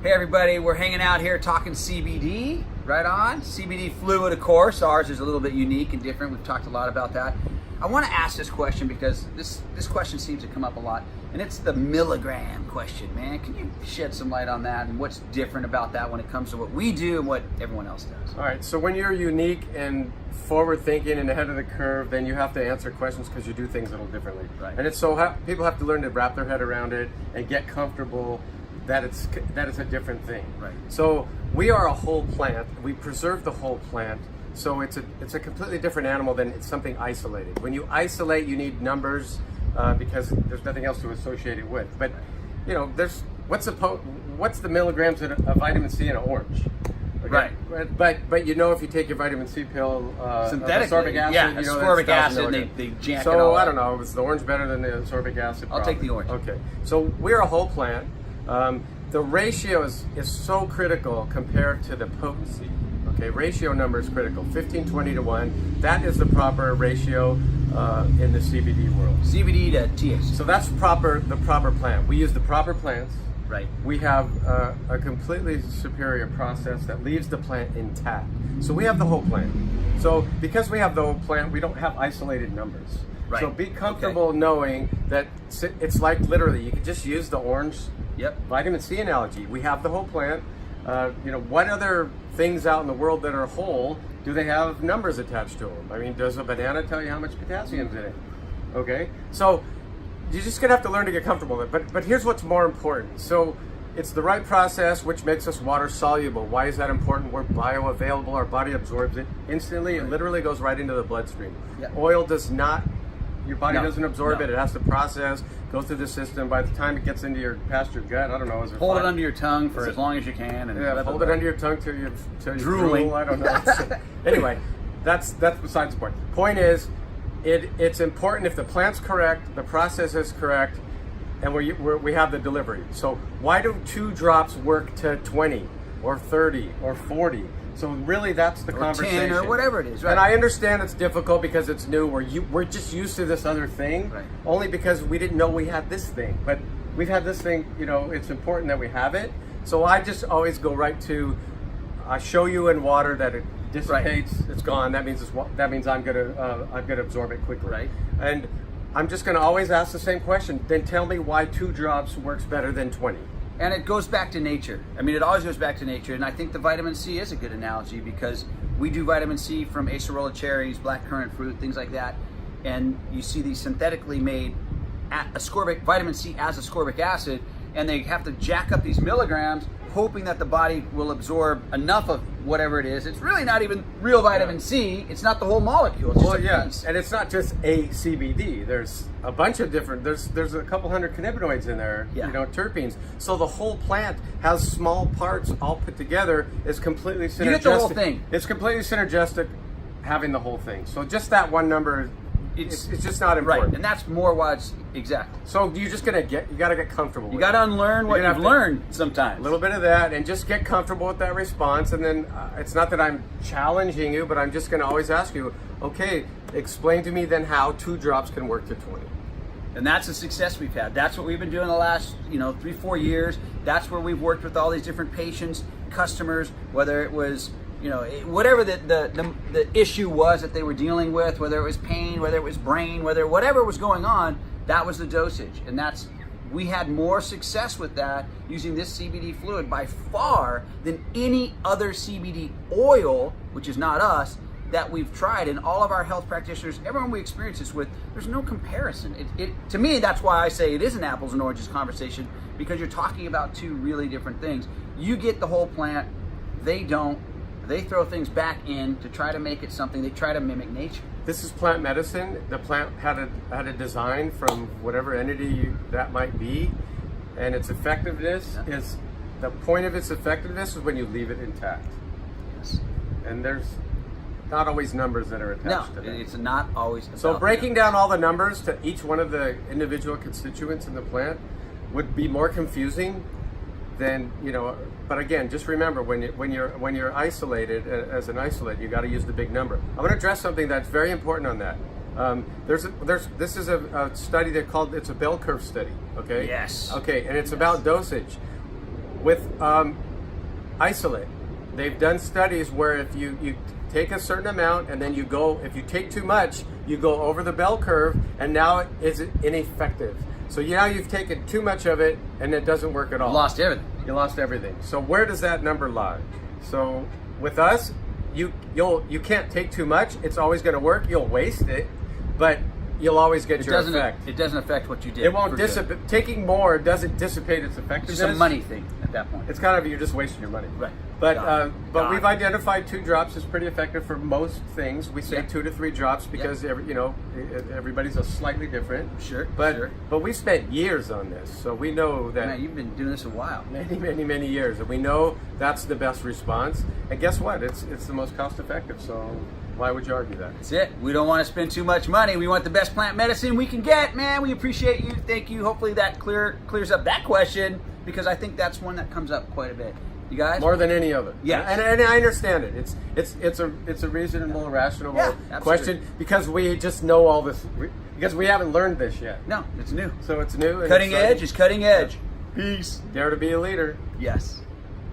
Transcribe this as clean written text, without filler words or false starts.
Hey everybody, we're hanging out here talking CBD, right on. CBD fluid, of course. Ours is a little bit unique and different. We've talked a lot about that. I want to ask this question because this question seems to come up a lot, and it's the milligram question, man. Can you shed some light on that and what's different about that when it comes to what we do and what everyone else does? All right, so when you're unique and forward thinking and ahead of the curve, then you have to answer questions because you do things a little differently. Right. And it's so people have to learn to wrap their head around it and get comfortable that it's a different thing. Right. So we are a whole plant. We preserve the whole plant. So it's a completely different animal than it's something isolated. When you isolate, you need numbers because there's nothing else to associate it with. But you know, what's the milligrams of vitamin C in an orange? Okay? Right. But you know, if you take your vitamin C pill, synthetically, ascorbic acid, yeah, you know, ascorbic that's acid, 1,000 they jack it So all I up. don't know, is the orange better than the ascorbic acid? I'll take the orange. Okay, so we're a whole plant. The ratio is so critical compared to the potency. Okay, ratio number is critical, 15, 20 to 1. That is the proper ratio in the CBD world. CBD to THC. So that's the proper plant. We use the proper plants. Right. We have a completely superior process that leaves the plant intact. So we have the whole plant. So because we have the whole plant, we don't have isolated numbers. Right. So be comfortable knowing that it's like literally, you can just use the orange vitamin C analogy. We have the whole plant. You know, what other things out in the world that are whole do they have numbers attached to them? I mean, does a banana tell you how much potassium's in it? Okay, so you're just gonna have to learn to get comfortable with it. But here's what's more important. So it's the right process, which makes us water soluble. Why is that important? We're bioavailable. Our body absorbs it instantly. It literally goes right into the bloodstream. Yeah. Oil does not. Your body doesn't absorb No. it. It has to process, go through the system. By the time it gets into past your gut, I don't know. Hold it under your tongue for as long as you can. And hold it under your tongue till you drooling. drool. I don't know. Anyway, that's besides the point. Point is, it's important if the plant's correct, the process is correct, and we have the delivery. So why do 2 drops work to 20 or 30 or 40? So really, that's the conversation. 10 or whatever it is, right? And I understand it's difficult because it's new. We're just used to this other thing, right. Only because we didn't know we had this thing. But we've had this thing. You know, it's important that we have it. So I just always go right to, I show you in water that it dissipates. Right. It's gone. That means I'm gonna absorb it quickly. Right. And I'm just gonna always ask the same question. Then tell me why 2 drops works better than 20. And it goes back to nature. I mean, it always goes back to nature. And I think the vitamin C is a good analogy because we do vitamin C from acerola cherries, blackcurrant fruit, things like that. And you see these synthetically made vitamin C as ascorbic acid, and they have to jack up these milligrams hoping that the body will absorb enough of whatever it is. It's really not even real vitamin C. It's not the whole molecule. It's just a piece. And it's not just a CBD. There's a bunch of different, there's a couple hundred cannabinoids in there, you know, terpenes. So the whole plant has small parts all put together. It's completely synergistic. You get the whole thing. It's completely synergistic having the whole thing. So just that one number, it's just not important. Right, and that's more why it's exactly. So you're just you gotta get comfortable with it. You gotta unlearn what you've learned sometimes. A little bit of that, and just get comfortable with that response. And then it's not that I'm challenging you, but I'm just gonna always ask you, okay, explain to me then how 2 drops can work to 20. And that's the success we've had. That's what we've been doing the last, 3-4 years. That's where we've worked with all these different patients, customers, whether it was, whatever the issue was that they were dealing with, whether it was pain, whether it was brain, whatever was going on, that was the dosage. And we had more success with that using this CBD fluid by far than any other CBD oil, which is not us, that we've tried. And all of our health practitioners, everyone we experience this with, there's no comparison. To me, that's why I say it is an apples and oranges conversation, because you're talking about 2 really different things. You get the whole plant, they don't. They throw things back in to try to make it something. They try to mimic nature. This is plant medicine. The plant had a design from whatever entity that might be, and its effectiveness is, the point of its effectiveness is when you leave it intact. Yes. And there's not always numbers that are attached to that. It's not always. So breaking down all the numbers to each one of the individual constituents in the plant would be more confusing than, but again, just remember when you're isolated as an isolate, you got to use the big number. I'm going to address something that's very important on that. This is a study it's a bell curve study. Okay. Yes. Okay, and it's about dosage. with isolate. They've done studies where if you take a certain amount and then if you take too much, you go over the bell curve, and now it is ineffective. So now you've taken too much of it and it doesn't work at all. Lost everything. You lost everything. So where does that number lie? So with us, you can't take too much. It's always going to work. You'll waste it, but you'll always get your effect. It doesn't affect what you did. It won't dissipate. Taking more doesn't dissipate its effectiveness. It's just a money thing at that point. It's kind of, you're just wasting your money. Right. But we've identified 2 drops is pretty effective for most things. We say 2 to 3 drops because everybody's a slightly different. Sure. But we spent years on this, so we know that. Man, you've been doing this a while. Many years, and we know that's the best response. And guess what? It's the most cost effective. So why would you argue that? That's it. We don't want to spend too much money. We want the best plant medicine we can get, man. We appreciate you. Thank you. Hopefully that clears up that question, because I think that's one that comes up quite a bit. You guys? More than any other. Yeah. And I understand it. It's a reasonable, rational question, because we just know all this, because we haven't learned this yet. No, it's new. So it's new. And Cutting edge is cutting edge. Peace. Dare to be a leader. Yes.